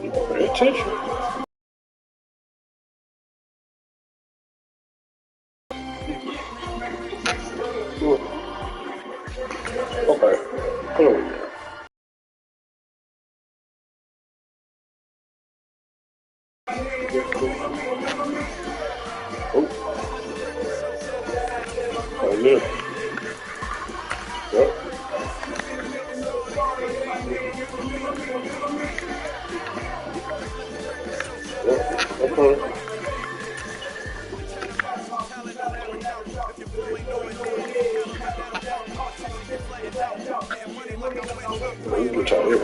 Pay attention. Okay. Hold on. Oh, oh yeah. Yep. Yep. Okay. You get y'all here.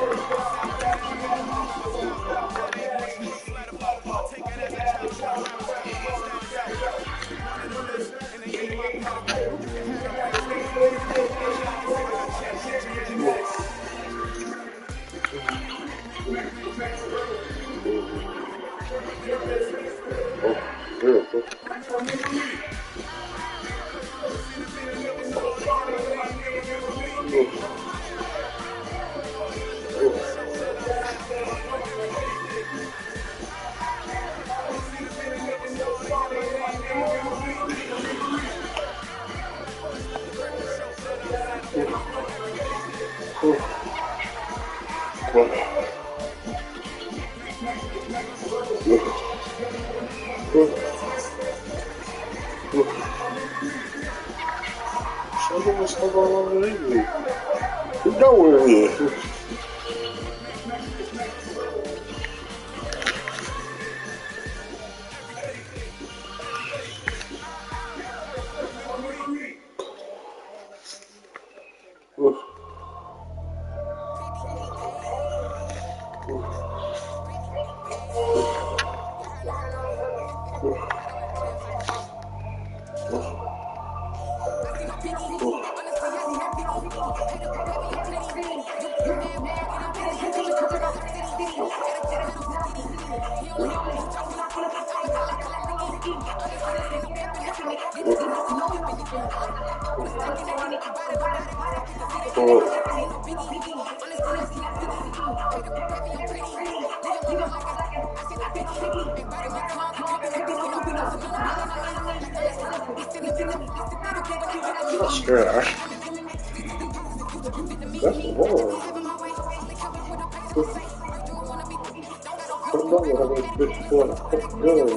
Oh, beautiful. Something was going on lately. You know where it is. That's fair. That's the Lord. Come on, having a bitch for a couple guns.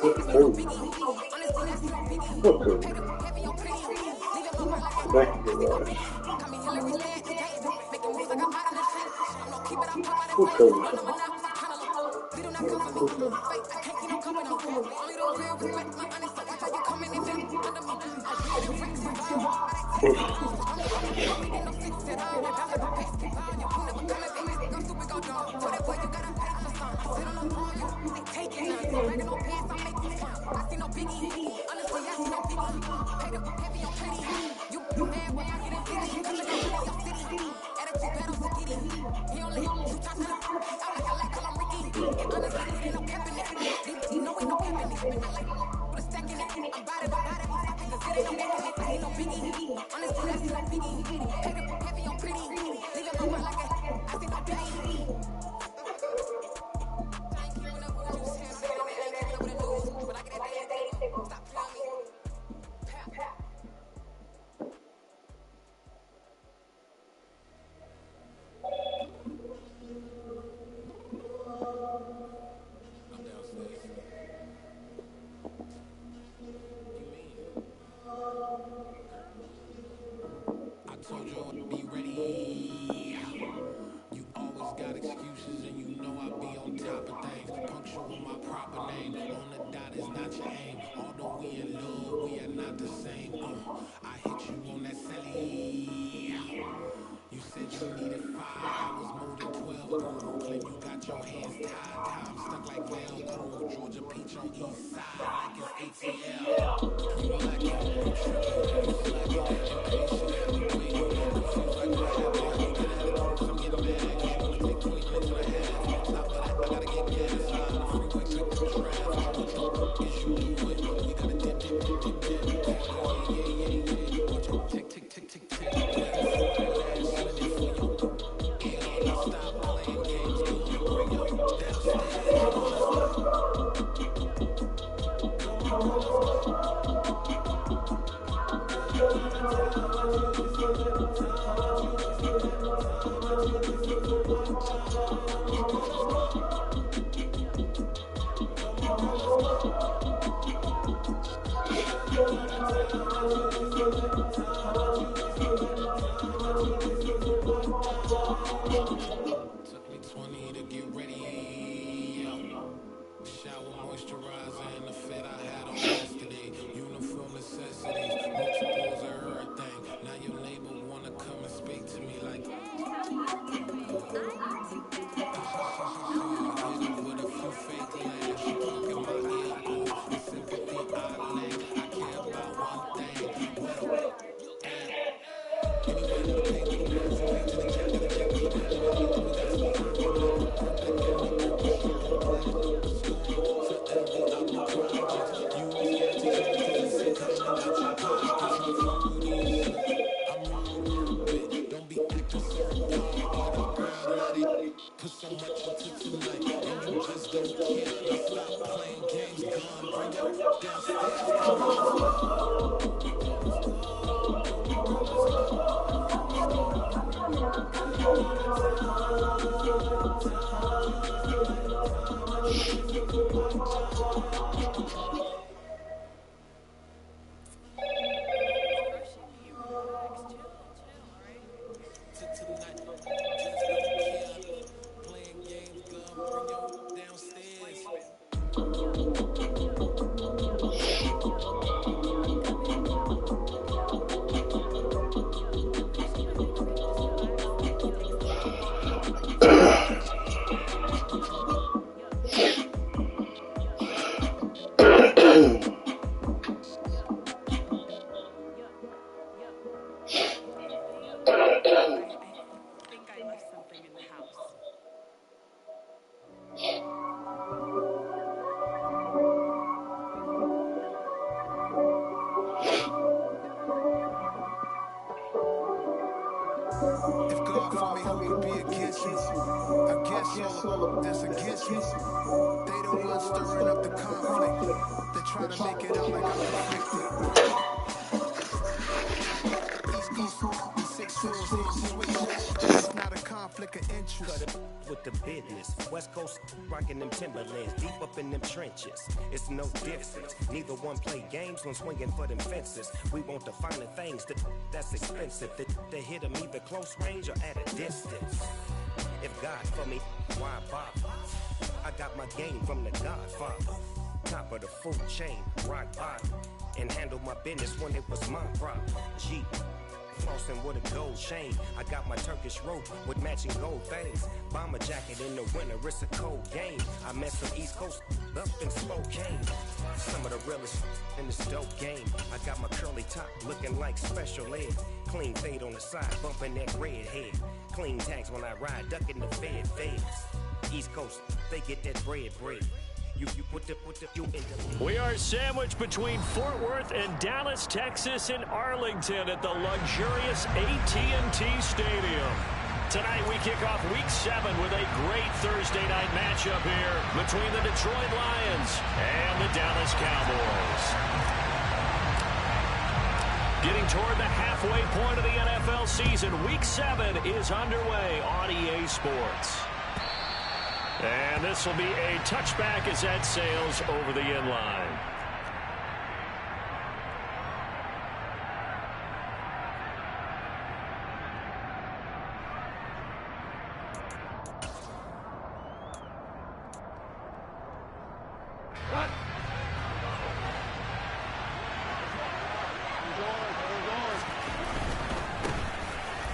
What code? What code? Back to your ass. What code? Told you I'd be ready. You always got excuses, and you know I be on top of things. Punctual with my proper name. On the dot is not your aim. Although we in love, we are not the same. I hit you on that celly. You said you needed 5 hours, more than 12 girl. Claim you got your hands tied. Time stuck like Velcro. Georgia Peach on east side, like it's ATL. You lacking, you tripping, you slacking, impatient, you waiting, confused like what happened. You get attitude, so I'm getting mad. Cause you wanna take 20 minutes and a half. On top of that, I gotta get gas. Slide on the freeway, check the traffic. What the is you doing? We gotta dip. Cardi, yeah. Watch it tick, tick, tick, tick, tick. Waiting for that last minute for you. And stop playing games, go bring you downstairs. Come on, let's go. Took me 20 to get ready. Shower moisturizer and the fit I had on yesterday. Uniform necessities, multiples of everything. Now your neighbor wanna come and speak to me like hit her with a few fake laughs. She talking my ear off with sympathy I lack. I care about one thing. Well, anyway, the pay little man from me to the jack of the jack of the jack. We gotta stop put so much into tonight, and you just don't care. Now stop playing games, gone, bring it downstairs. Come on, If God for me, who could be against me? I guess all that's against me. They the ones stirring up the conflict. They try to make it out like I'm conflicted. East Coast, the 6 switch. It's not a conflict of interest. Cut it with the business. West Coast rocking them Timberlands, deep up in them trenches. It's no difference. Neither one play games when swinging for them fences. We want the finer things that's expensive. That hit them either close range or at a distance. If God for me, why bother? I got my game from the Godfather. Top of the food chain, rock bottom. And handle my business when it was my problem. G. Flossing with a gold chain. I got my Turkish rope with matching gold things. Bomber jacket in the winter, it's a cold game. I met some East Coast up in Spokane. Some of the realest in this dope game. I got my curly top looking like special ed. Clean fade on the side, bumping that red head. Clean tags when I ride, ducking the feds. East Coast, they get that bread. You We are sandwiched between Fort Worth and Dallas, Texas, and Arlington at the luxurious AT&T Stadium. Tonight we kick off Week 7 with a great Thursday night matchup here between the Detroit Lions and the Dallas Cowboys. Getting toward the halfway point of the NFL season, Week 7 is underway on EA Sports. And this will be a touchback as that sails over the end line.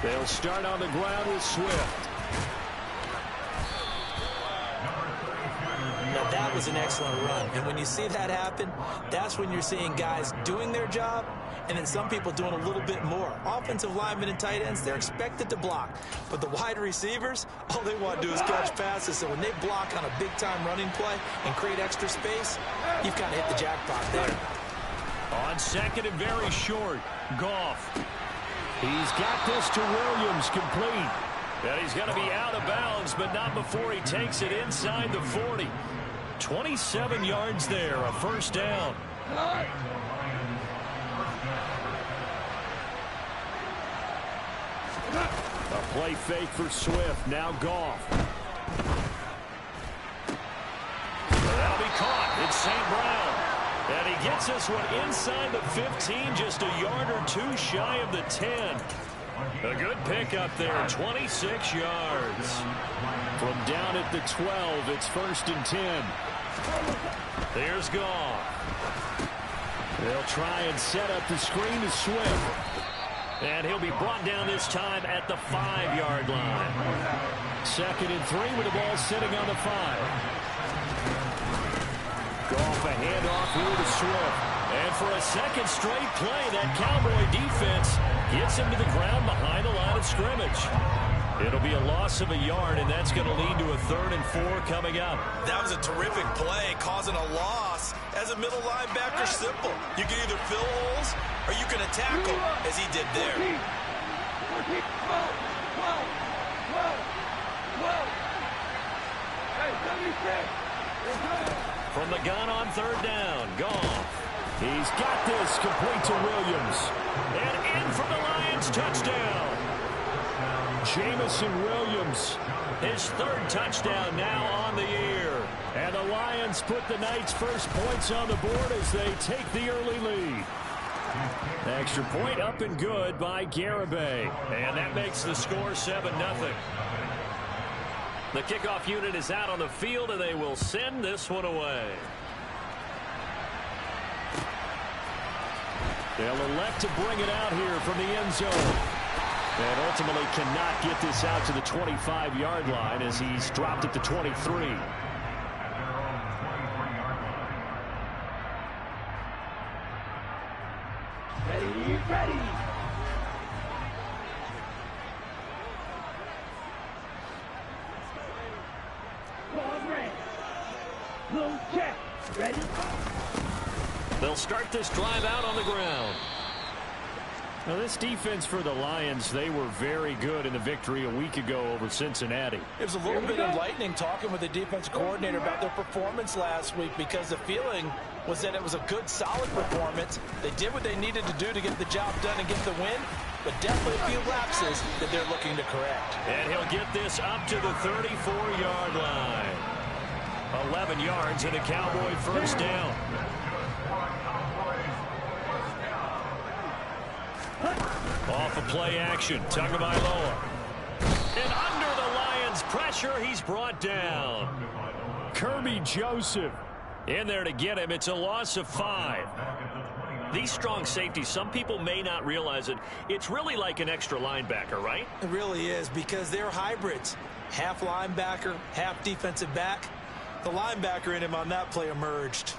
They'll start on the ground with Swift. The Dallas That was an excellent run. And when you see that happen, that's when you're seeing guys doing their job and then some people doing a little bit more. Offensive linemen and tight ends, they're expected to block. But the wide receivers, all they want to do is catch passes. So when they block on a big-time running play and create extra space, you've kind of hit the jackpot there. On second and very short, Goff. He's got this to Williams, complete. And he's going to be out of bounds, but not before he takes it inside the 40. 27 yards there, a first down. A play fake for Swift. Now Goff. That'll be caught. It's St. Brown. And he gets this one inside the 15, just a yard or two shy of the 10. A good pickup there, 26 yards. From down at the 12, it's 1st and 10. There's Goff. They'll try and set up the screen to Swift. And he'll be brought down this time at the 5-yard line. 2nd and 3 with the ball sitting on the 5. Goff, a handoff here to Swift. And for a second straight play, that Cowboy defense gets him to the ground behind the line of scrimmage. It'll be a loss of a yard, and that's going to lead to a 3rd and 4 coming up. That was a terrific play, causing a loss. As a middle linebacker, simple. You can either fill holes or you can attack them, as he did there. From the gun on 3rd down, Goff. He's got this, complete to Williams. And in for the Lions, touchdown. Jamison Williams, his 3rd touchdown now on the year. And the Lions put the Knights' first points on the board as they take the early lead. Extra point up and good by Garibay. And that makes the score 7-0. The kickoff unit is out on the field, and they will send this one away. They'll elect to bring it out here from the end zone. And ultimately cannot get this out to the 25-yard line as he's dropped at the 23. Ready. Little check. Ready? They'll start this drive out on the ground. Now, this defense for the Lions, they were very good in the victory a week ago over Cincinnati. It was a little bit enlightening talking with the defense coordinator about their performance last week, because the feeling was that it was a good, solid performance. They did what they needed to do to get the job done and get the win, but definitely a few lapses that they're looking to correct. And he'll get this up to the 34-yard line. 11 yards and a Cowboy first down. Off of play action, Tagovailoa. And under the Lions' pressure, he's brought down. Kirby Joseph in there to get him. It's a loss of 5. These strong safeties, some people may not realize it. It's really like an extra linebacker, right? It really is, because they're hybrids. Half linebacker, half defensive back. The linebacker in him on that play emerged.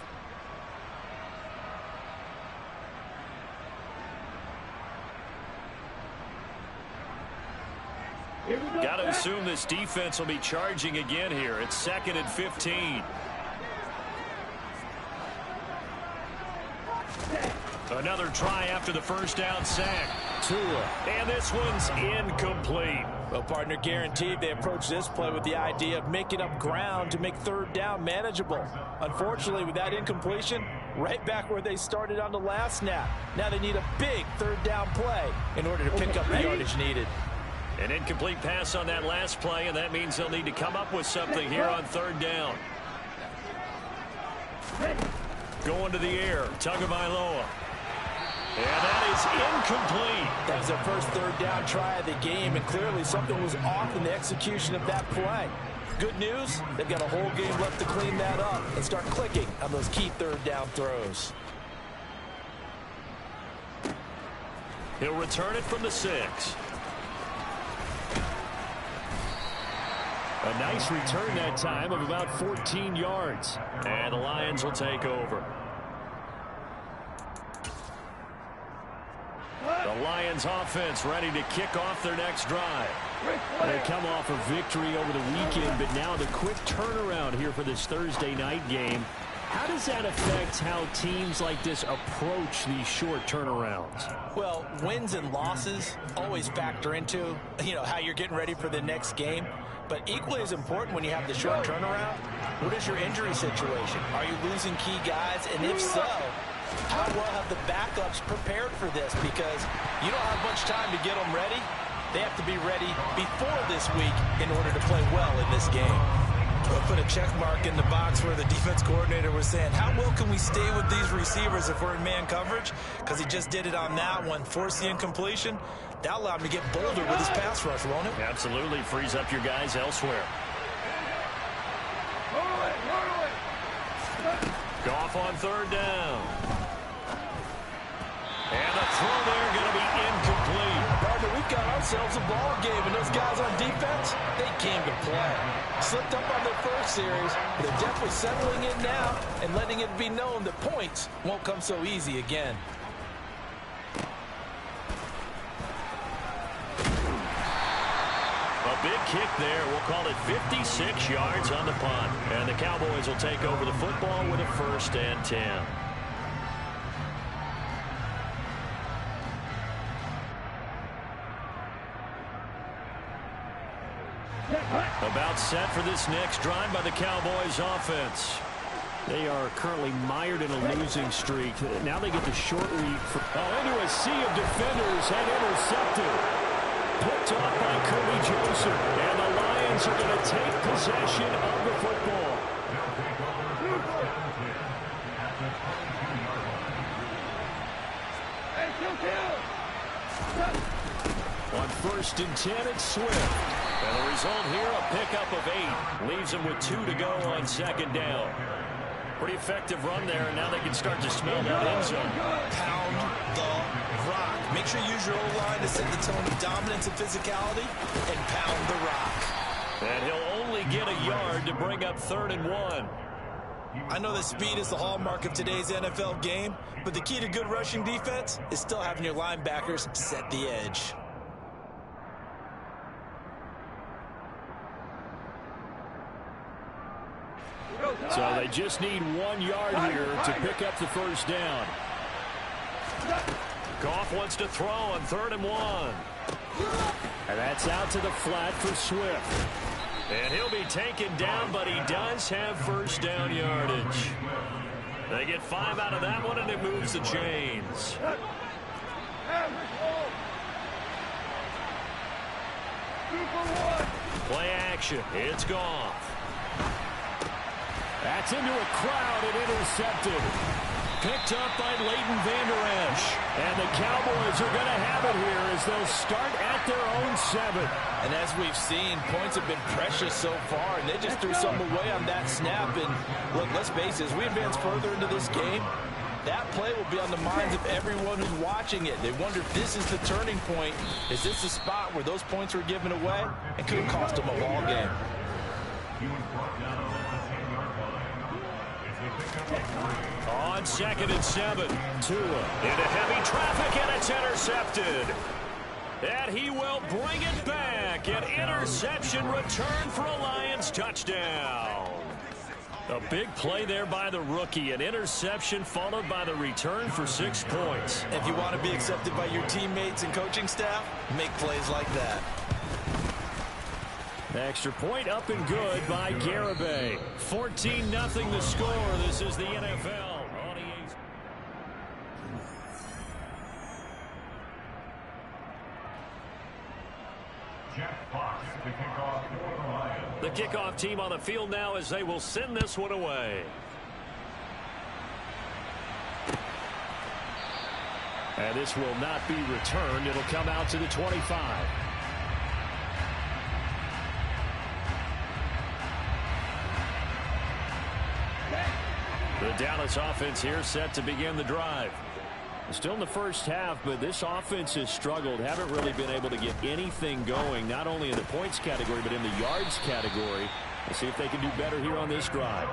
Got to assume this defense will be charging again here. It's 2nd and 15. Another try after the first down sack. Tua. And this one's incomplete. Well, partner, guaranteed they approach this play with the idea of making up ground to make 3rd down manageable. Unfortunately, with that incompletion, right back where they started on the last snap. Now they need a big 3rd down play in order to pick up the yardage needed. An incomplete pass on that last play, and that means they'll need to come up with something here on 3rd down. Going to the air, Tagovailoa. And that is incomplete. That was their first 3rd down try of the game, and clearly something was off in the execution of that play. Good news, they've got a whole game left to clean that up and start clicking on those key 3rd down throws. He'll return it from the 6. A nice return that time of about 14 yards. And the Lions will take over. The Lions offense ready to kick off their next drive. They come off a victory over the weekend, but now the quick turnaround here for this Thursday night game. How does that affect how teams like this approach these short turnarounds? Well, wins and losses always factor into, how you're getting ready for the next game. But equally as important when you have the short turnaround, what is your injury situation? Are you losing key guys? And if so, how well have the backups prepared for this? Because you don't have much time to get them ready. They have to be ready before this week in order to play well in this game. We'll put a check mark in the box where the defense coordinator was saying, how well can we stay with these receivers if we're in man coverage? Because he just did it on that one, force the incompletion. That allowed him to get bolder with his pass rush, won't it? Absolutely frees up your guys elsewhere. Goff on third down. And the throw there going to be incomplete. Gardner, we've got ourselves a ball game, and those guys on defense, they came to play. Slipped up on their first series, but they're definitely settling in now and letting it be known that points won't come so easy again. A big kick there. We'll call it 56 yards on the punt. And the Cowboys will take over the football with a 1st and 10. About set for this next drive by the Cowboys offense. They are currently mired in a losing streak. Now they get the short week. Into a sea of defenders and intercepted. Picked off by Kirby Joseph. And the Lions are going to take possession of the football. On 1st and 10, it's Swift. And the result here, a pickup of 8. Leaves them with 2 to go on 2nd down. Pretty effective run there, and now they can start to smell that end zone. Pound the rock. Make sure you use your O-line to set the tone of dominance and physicality, and pound the rock. And he'll only get a yard to bring up 3rd and 1. I know that speed is the hallmark of today's NFL game, but the key to good rushing defense is still having your linebackers set the edge. So they just need 1 yard here to pick up the 1st down. Goff wants to throw on 3rd and 1. And that's out to the flat for Swift. And he'll be taken down, but he does have 1st down yardage. They get 5 out of that one, and it moves the chains. Play action. It's Goff. That's into a crowd and intercepted. Picked up by Leighton Vander Esch. And the Cowboys are going to have it here as they'll start at their own 7. And as we've seen, points have been precious so far, and they just threw some away on that snap. And look, let's face it, as we advance further into this game, that play will be on the minds of everyone who's watching it. They wonder if this is the turning point. Is this the spot where those points were given away and could have cost them a ball game? On 2nd and 7, Tua into heavy traffic, and it's intercepted. And he will bring it back. An interception return for a Lions touchdown. A big play there by the rookie. An interception followed by the return for 6 points. If you want to be accepted by your teammates and coaching staff, make plays like that. Extra point up and good by Garibay. 14-0 the score. This is the NFL. The kickoff team on the field now as they will send this one away. And this will not be returned. It'll come out to the 25. The Dallas offense here set to begin the drive. Still in the first half, but this offense has struggled. Haven't really been able to get anything going, not only in the points category, but in the yards category. We'll see if they can do better here on this drive.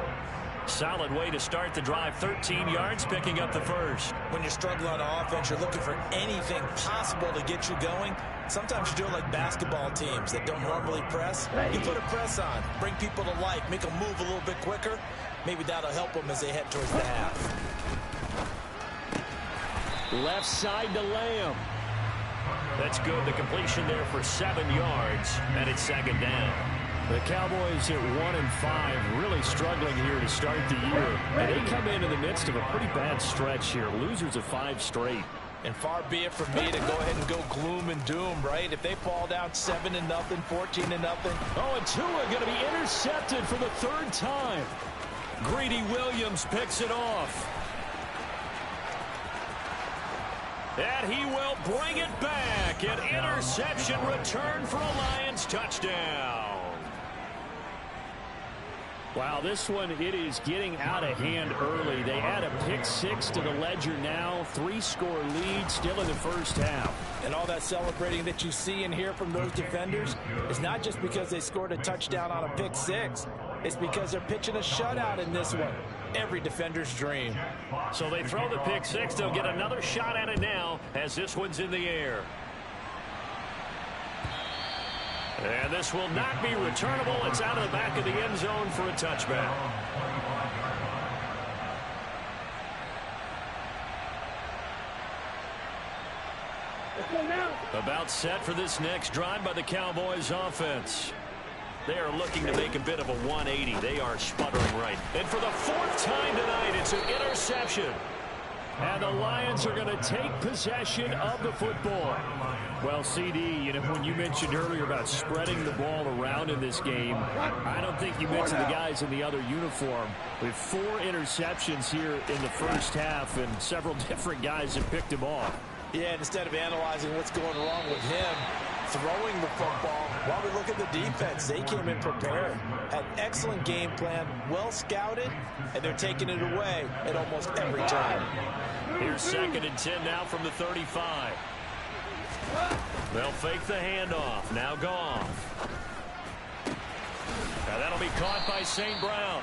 Solid way to start the drive. 13 yards, picking up the first. When you struggle on offense, you're looking for anything possible to get you going. Sometimes you do it like basketball teams that don't normally press. You put a press on, bring people to life, make them move a little bit quicker. Maybe that'll help them as they head towards the half. Left side to Lamb. That's good. The completion there for 7 yards, and it's second down. The Cowboys at 1-5, really struggling here to start the year. And they come in the midst of a pretty bad stretch here. Losers of 5 straight. And far be it from me to go ahead and go gloom and doom, right? If they fall down 7-0, 14-0. Oh, and Tua going to be intercepted for the 3rd time. Greedy Williams picks it off. And he will bring it back. An interception return for a Lions touchdown. Wow, this one, it is getting out of hand early. They add a pick 6 to the ledger now. 3-score lead still in the first half. And all that celebrating that you see and hear from those defenders is not just because they scored a touchdown on a pick 6. It's because they're pitching a shutout in this one. Every defender's dream. So they throw the pick 6. They'll get another shot at it now as this one's in the air. And this will not be returnable. It's out of the back of the end zone for a touchback. About set for this next drive by the Cowboys offense. They are looking to make a bit of a 180. They are sputtering right. And for the 4th time tonight, it's an interception. And the Lions are going to take possession of the football. Well, CD, you know, when you mentioned earlier about spreading the ball around in this game, I don't think you mentioned the guys in the other uniform. We have 4 interceptions here in the first half, and several different guys have picked him off. Yeah, and instead of analyzing what's going wrong with him, throwing the football, while we look at the defense, they came in prepared. Had excellent game plan, well scouted, and they're taking it away at almost every time. Here's 2nd and 10 now from the 35. They'll fake the handoff. Now Goff. Now that'll be caught by St. Brown.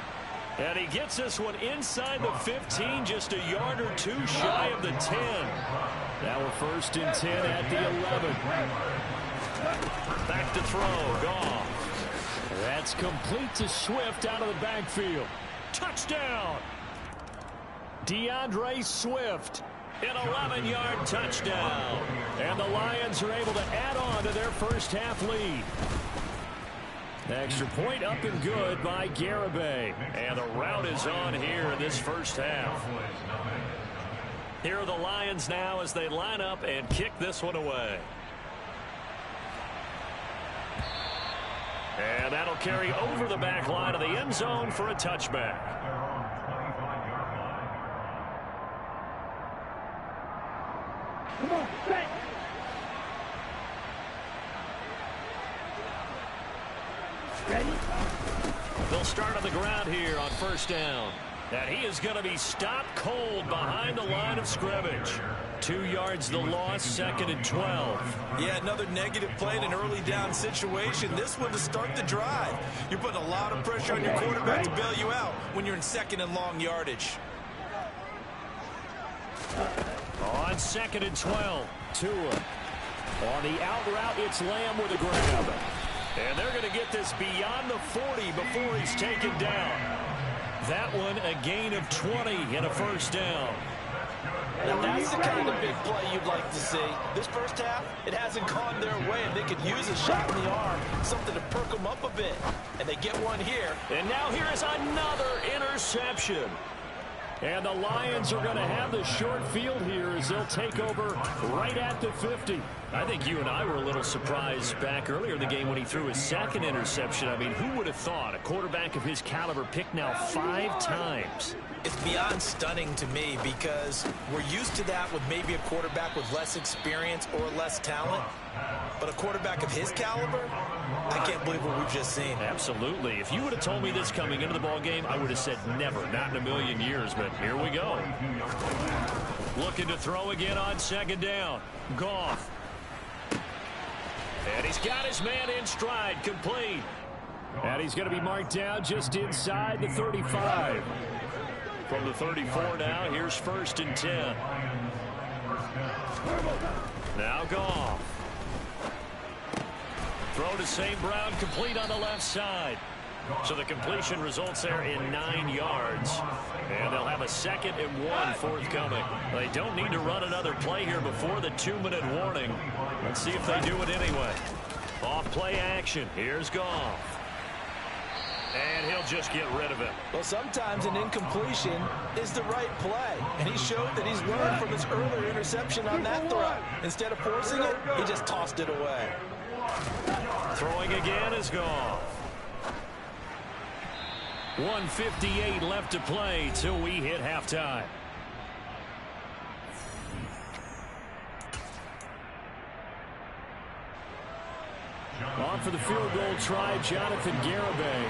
And he gets this one inside the 15, just a yard or 2 shy of the 10. Now we're 1st and 10 at the 11. Back to throw. Goff. That's complete to Swift out of the backfield. Touchdown. DeAndre Swift. An 11-yard touchdown. And the Lions are able to add on to their first half lead. Extra point up and good by Garibay. And the route is on here in this first half. Here are the Lions now as they line up and kick this one away. And that'll carry over the back line of the end zone for a touchback. Come on, set. Ready? They'll start on the ground here on 1st down. And he is going to be stopped cold behind the line of scrimmage. 2 yards the loss, 2nd and 12. Yeah, another negative play in an early down situation. This one to start the drive. You're putting a lot of pressure on your quarterback to bail you out when you're in 2nd and long yardage. On 2nd and 12, Tua. On the out route, it's Lamb with a grab. And they're going to get this beyond the 40 before he's taken down. That one a gain of 20 and a 1st down. And that's the kind of big play you'd like to see. This first half, it hasn't gone their way, and they could use a shot in the arm, something to perk them up a bit. And they get one here. And now here is another interception. And the Lions are going to have the short field here as they'll take over right at the 50. I think you and I were a little surprised back earlier in the game when he threw his 2nd interception. I mean, who would have thought a quarterback of his caliber picked now 5 times? It's beyond stunning to me because we're used to that with maybe a quarterback with less experience or less talent. But a quarterback of his caliber, I can't believe what we've just seen. Absolutely. If you would have told me this coming into the ball game, I would have said never, not in a million years. But here we go. Looking to throw again on second down. Goff. And he's got his man in stride, complete. And he's going to be marked down just inside the 35. From the 34 now, here's 1st and 10. Now Goff. Throw to St. Brown, complete on the left side. So the completion results there in 9 yards. And they'll have a 2nd and 1 forthcoming. They don't need to run another play here before the 2-minute warning. Let's see if they do it anyway. Off play action. Here's Goff. And he'll just get rid of it. Well, sometimes an incompletion is the right play. And he showed that he's learned from his earlier interception on that throw. Instead of forcing it, he just tossed it away. Throwing again is Goff. 1:58 left to play till we hit halftime. On for the field goal try, Jonathan Garibay.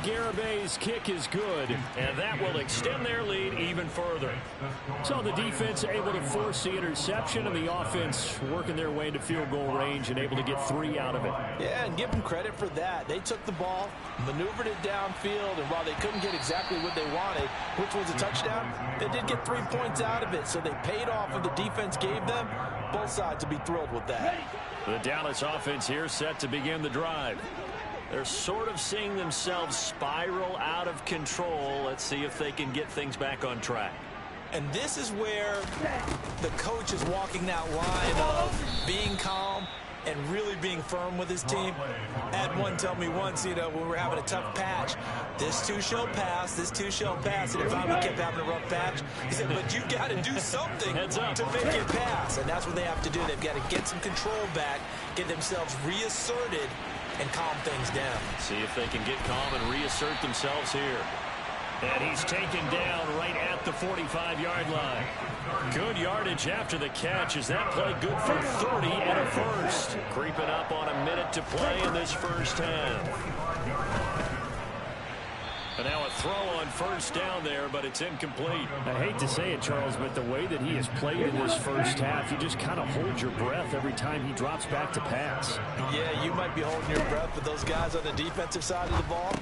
Garibay's kick is good, and that will extend their lead even further. So the defense able to force the interception, and the offense working their way into field goal range and able to get 3 out of it. Yeah, and give them credit for that. They took the ball, maneuvered it downfield, and while they couldn't get exactly what they wanted, which was a touchdown, they did get 3 points out of it, so they paid off what the defense gave them. Both sides will be thrilled with that. The Dallas offense here set to begin the drive. They're sort of seeing themselves spiral out of control. Let's see if they can get things back on track. And this is where the coach is walking that line of being calm and really being firm with his team. I had one tell me once, when we were having a tough patch, this too shall pass, this too shall pass. And if I kept having a rough patch, he said, but you've got to do something to make it pass. And that's what they have to do. They've got to get some control back, get themselves reasserted, and calm things down. See if they can get calm and reassert themselves here. And he's taken down right at the 45-yard line. Good yardage after the catch. Is that play good for 30 and a first? Creeping up on a minute to play in this first half. And now a throw on first down there, but it's incomplete. I hate to say it, Charles, but the way that he has played in this first half, you just kind of hold your breath every time he drops back to pass. Yeah, you might be holding your breath, but those guys on the defensive side of the ball,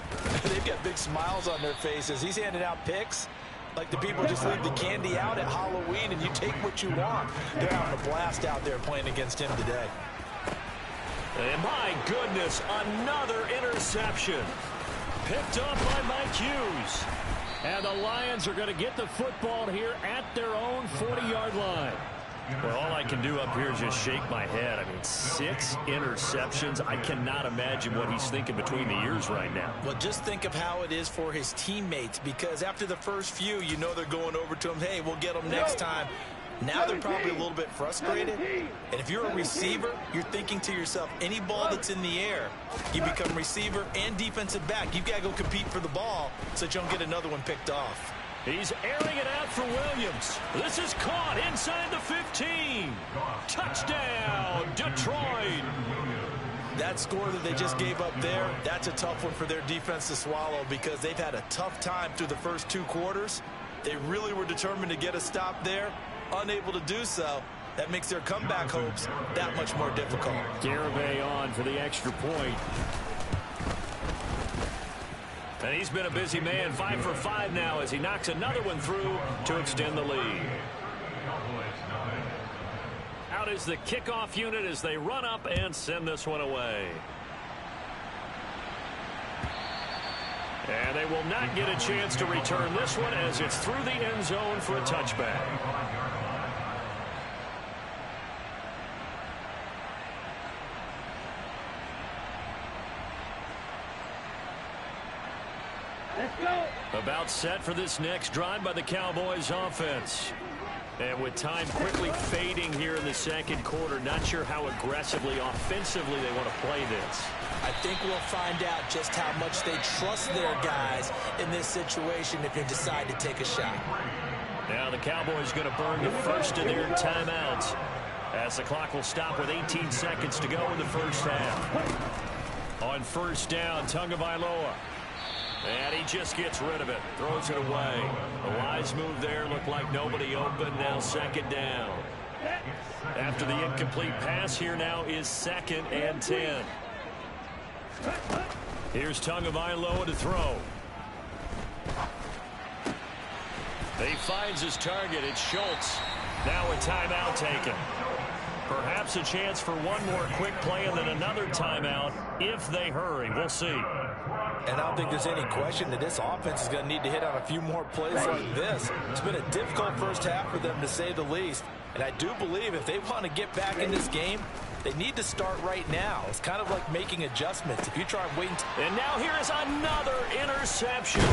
they've got big smiles on their faces. He's handing out picks like the people just leave the candy out at Halloween and you take what you want. They're having a blast out there playing against him today. And my goodness, another interception. Picked up by Mike Hughes. And the Lions are going to get the football here at their own 40-yard line. Well, all I can do up here is just shake my head. I mean, 6 interceptions. I cannot imagine what he's thinking between the ears right now. Well, just think of how it is for his teammates, because after the first few, they're going over to him, hey, we'll get them next time. Now they're probably a little bit frustrated. And if you're a receiver, you're thinking to yourself, any ball that's in the air, you become receiver and defensive back. You've got to go compete for the ball so that you don't get another one picked off. He's airing it out for Williams. This is caught inside the 15. Touchdown, Detroit. That score that they just gave up there, that's a tough one for their defense to swallow because they've had a tough time through the first 2 quarters. They really were determined to get a stop there. Unable to do so, that makes their comeback hopes that much more difficult. Garibay on for the extra point. And he's been a busy man, 5 for 5 now as he knocks another one through to extend the lead. Out is the kickoff unit as they run up and send this one away. And they will not get a chance to return this one as it's through the end zone for a touchback. Let's go. About set for this next drive by the Cowboys offense. And with time quickly fading here in the second quarter, not sure how aggressively, offensively they want to play this. I think we'll find out just how much they trust their guys in this situation if they decide to take a shot. Now the Cowboys going to burn the first of their timeouts as the clock will stop with 18 seconds to go in the first half. On first down, Tagovailoa. And he just gets rid of it. Throws it away. The wise move there. Looked like nobody open. Now second down. After the incomplete pass, here now is 2nd and 10. Here's Tagovailoa to throw. He finds his target. It's Schultz. Now a timeout taken. Perhaps a chance for one more quick play and then another timeout if they hurry. We'll see. And I don't think there's any question that this offense is going to need to hit on a few more plays like this. It's been a difficult first half for them, to say the least. And I do believe if they want to get back in this game, they need to start right now. It's kind of like making adjustments. If you try waiting. And now here is another interception.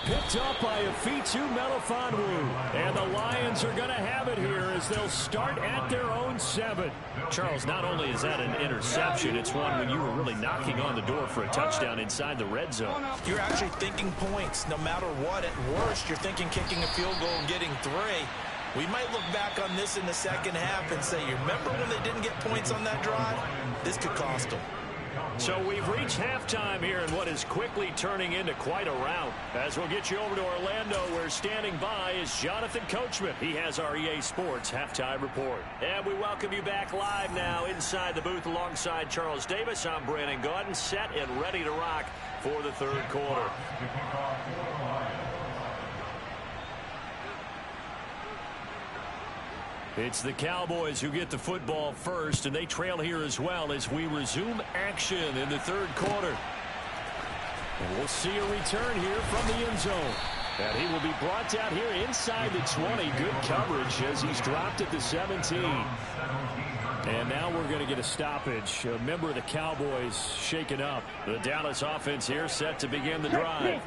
Picked up by Afitu Melifonwu. And the Lions are going to have it here as they'll start at their own 7. Charles, not only is that an interception, it's one when you were really knocking on the door for a touchdown inside the red zone. You're actually thinking points no matter what. At worst, you're thinking kicking a field goal and getting 3. We might look back on this in the second half and say, you remember when they didn't get points on that drive? This could cost them. So we've reached halftime here in what is quickly turning into quite a rout. As we'll get you over to Orlando, where standing by is Jonathan Coachman. He has our EA Sports halftime report. And we welcome you back live now inside the booth alongside Charles Davis. I'm Brandon Gaudin, set and ready to rock for the third quarter. It's the Cowboys who get the football first, and they trail here as well as we resume action in the third quarter. And we'll see a return here from the end zone. And he will be brought down here inside the 20. Good coverage as he's dropped at the 17. And now we're going to get a stoppage. A member of the Cowboys shaken up. The Dallas offense here set to begin the drive.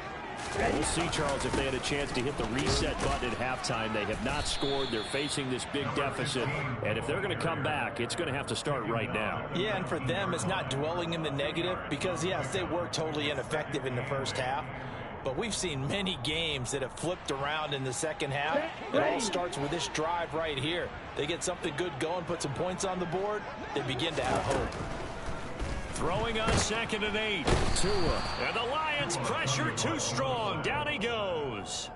We'll see, Charles, if they had a chance to hit the reset button at halftime. They have not scored. They're facing this big deficit. And if they're going to come back, it's going to have to start right now. Yeah, and for them, it's not dwelling in the negative because, yes, they were totally ineffective in the first half. But we've seen many games that have flipped around in the second half. It all starts with this drive right here. They get something good going, put some points on the board, they begin to have hope. Throwing on 2nd and 8. Tua. And the Lions pressure too strong. Down he goes.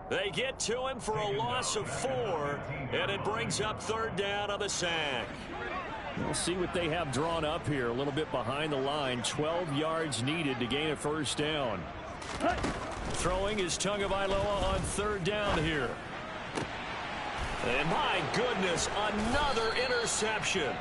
They get to him for a loss of 4. And it brings up 3rd down on the sack. We'll see what they have drawn up here. A little bit behind the line. 12 yards needed to gain a first down. Throwing is Tagovailoa on 3rd down here. And my goodness, another interception.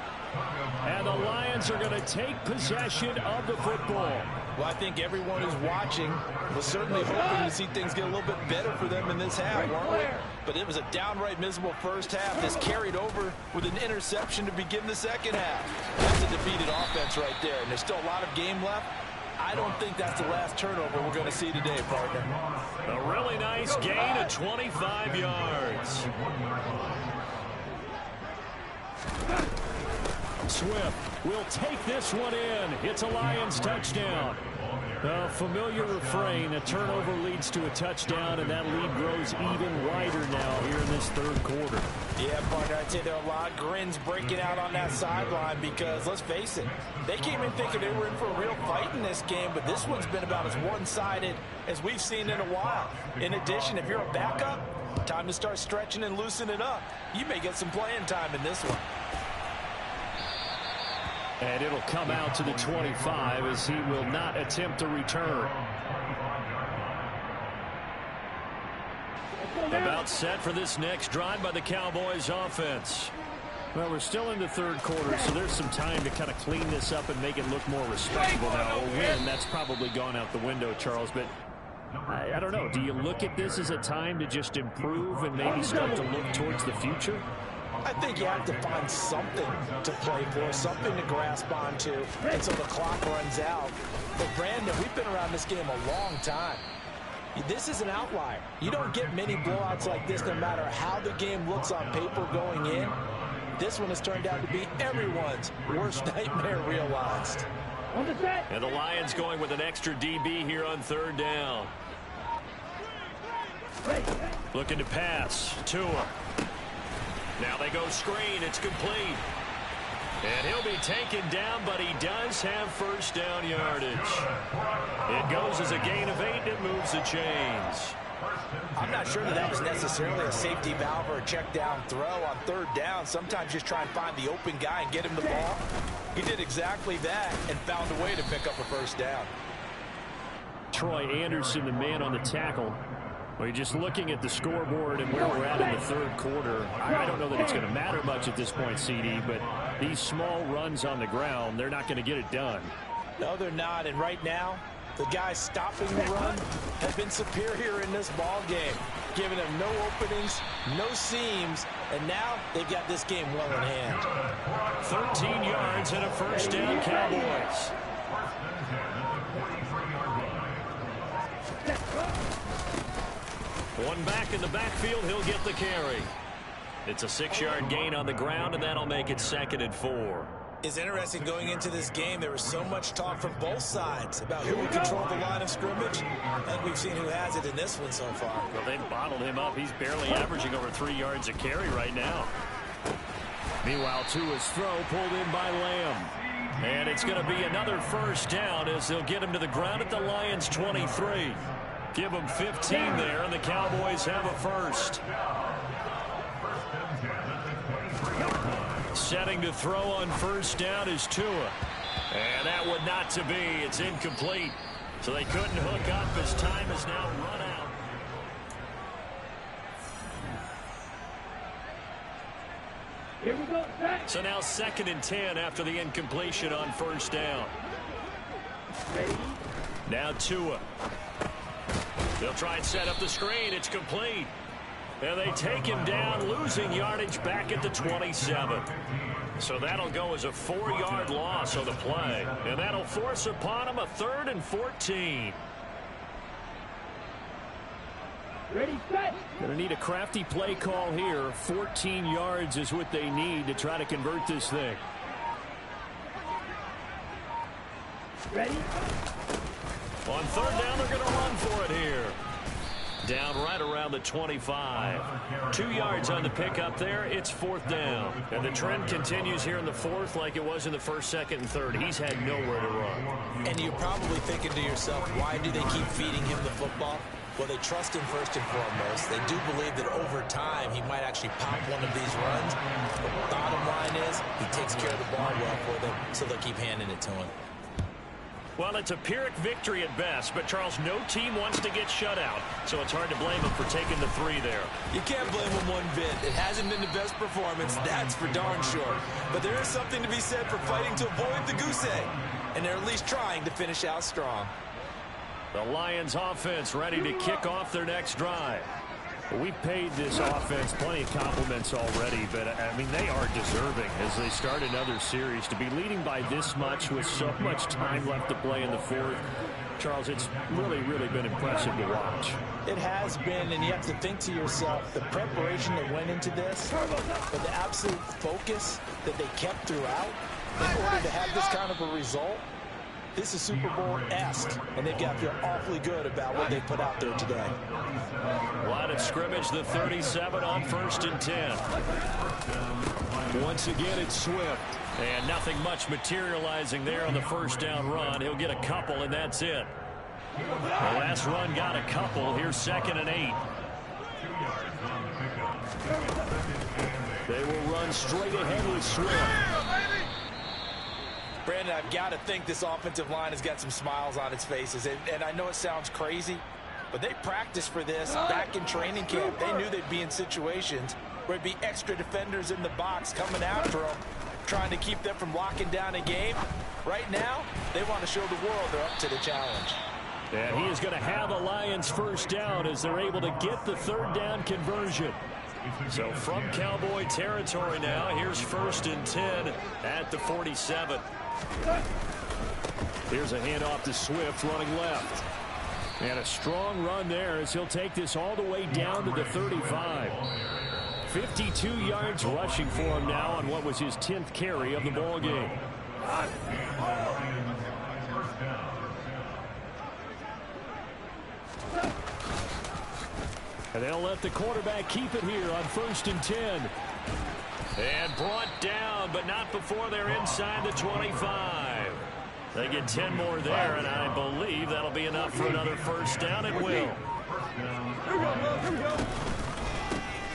And the Lions are going to take possession of the football. Well, I think everyone who's watching was certainly hoping to see things get a little bit better for them in this half, weren't we? But it was a downright miserable first half. This carried over with an interception to begin the second half. That's a defeated offense right there, and there's still a lot of game left. I don't think that's the last turnover we're going to see today, partner. A really nice gain of 25 yards. Swift will take this one in. It's a Lions touchdown. A familiar refrain. A turnover leads to a touchdown, and that lead grows even wider now here in this third quarter. Yeah, partner, I'd say there are a lot of grins breaking out on that sideline because, let's face it, they came in thinking they were in for a real fight in this game, but this one's been about as one-sided as we've seen in a while. In addition, if you're a backup, time to start stretching and loosening up. You may get some playing time in this one. And it'll come out to the 25 as he will not attempt a return. About set for this next drive by the Cowboys offense. Well, we're still in the third quarter, so there's some time to kind of clean this up and make it look more respectable now. A win, that's probably gone out the window, Charles, but I don't know. Do you look at this as a time to just improve and maybe start to look towards the future? I think you have to find something to play for, something to grasp onto until the clock runs out. But, Brandon, we've been around this game a long time. This is an outlier. You don't get many blowouts like this no matter how the game looks on paper going in. This one has turned out to be everyone's worst nightmare realized. And the Lions going with an extra DB here on 3rd down. Looking to pass. Tua. Now they go screen. It's complete. And he'll be taken down, but he does have first down yardage. It goes as a gain of 8, and it moves the chains. I'm not sure that was necessarily a safety valve or a check down throw on third down. Sometimes just try and find the open guy and get him the ball. He did exactly that and found a way to pick up a first down. Troy Anderson, the man on the tackle. Well, you're just looking at the scoreboard and where we're at in the third quarter. I don't know that it's going to matter much at this point, CD, but these small runs on the ground, they're not going to get it done. No, they're not. And right now, the guy stopping the run has been superior in this ball game, giving them no openings, no seams, and now they've got this game well in hand. 13 yards and a first down, Cowboys. One back in the backfield, he'll get the carry. It's a 6-yard gain on the ground, and that'll make it 2nd and 4. It's interesting going into this game. There was so much talk from both sides about who would control the line of scrimmage. I think we've seen who has it in this one so far. Well, they've bottled him up. He's barely averaging over 3 yards a carry right now. Meanwhile, Tua's throw pulled in by Lamb. And it's going to be another first down as they'll get him to the ground at the Lions' 23. Give them 15 there, and the Cowboys have a first. Setting to throw on first down is Tua. And that would not to be. It's incomplete. So they couldn't hook up as time has now run out. Here we go. So now 2nd and 10 after the incompletion on first down. Ready? Now Tua. They'll try and set up the screen. It's complete. And they take him down, losing yardage back at the 27. So that'll go as a 4-yard loss on the play. And that'll force upon him a 3rd and 14. Ready, set. Going to need a crafty play call here. 14 yards is what they need to try to convert this thing. Ready? On third down, they're going to run for it here. Down right around the 25. 2 yards on the pickup there. It's 4th down. And the trend continues here in the 4th like it was in the 1st, 2nd, and 3rd. He's had nowhere to run. And you're probably thinking to yourself, why do they keep feeding him the football? Well, they trust him first and foremost. They do believe that over time he might actually pop one of these runs. But the bottom line is he takes care of the ball well for them, so they'll keep handing it to him. Well, it's a Pyrrhic victory at best, but, Charles, no team wants to get shut out, so it's hard to blame him for taking the 3 there. You can't blame him one bit. It hasn't been the best performance, that's for darn sure. But there is something to be said for fighting to avoid the goose egg, and they're at least trying to finish out strong. The Lions offense ready to kick off their next drive. We've paid this offense plenty of compliments already, but, I mean, they are deserving as they start another series. To be leading by this much with so much time left to play in the 4th, Charles, it's really, really been impressive to watch. It has been, and you have to think to yourself, the preparation that went into this, but the absolute focus that they kept throughout in order to have this kind of a result. This is Super Bowl-esque, and they've got to feel awfully good about what they put out there today. Line of scrimmage, the 37 on 1st and 10. Once again, it's Swift. And nothing much materializing there on the first down run. He'll get a couple, and that's it. The last run got a couple. Here's 2nd and 8. They will run straight ahead with Swift. Brandon, I've got to think this offensive line has got some smiles on its faces. And I know it sounds crazy, but they practiced for this back in training camp. They knew they'd be in situations where it'd be extra defenders in the box coming after them, trying to keep them from locking down a game. Right now, they want to show the world they're up to the challenge. And he is going to have the Lions first down as they're able to get the 3rd down conversion. So from Cowboy territory now, here's 1st and 10 at the 47. Here's a handoff to Swift running left. And a strong run there as he'll take this all the way down to the 35. 52 yards rushing for him now on what was his 10th carry of the ball game. And they'll let the quarterback keep it here on 1st and 10. And brought down, but not before they're inside the 25. They get 10 more there, and I believe that'll be enough for another first down. It will.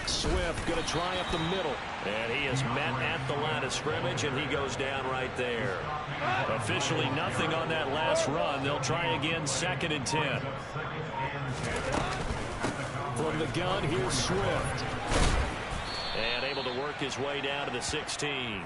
Swift going to try up the middle. And he is met at the line of scrimmage, and he goes down right there. Officially nothing on that last run. They'll try again, 2nd and 10. From the gun, here's Swift. And able to work his way down to the 16.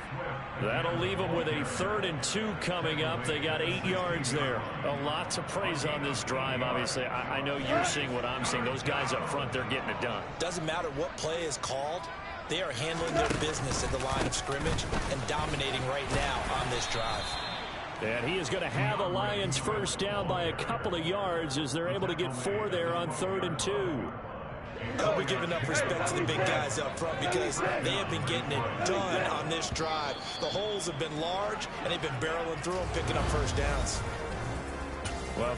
That'll leave them with a 3rd and 2 coming up. They got 8 yards there. A lot to praise on this drive, obviously. I know you're seeing what I'm seeing. Those guys up front, they're getting it done. Doesn't matter what play is called. They are handling their business at the line of scrimmage and dominating right now on this drive. And he is going to have the Lions first down by a couple of yards as they're able to get 4 there on 3rd and 2. I hope we give enough respect to the big guys up front because they have been getting it done on this drive. The holes have been large, and they've been barreling through them, picking up first downs. Well,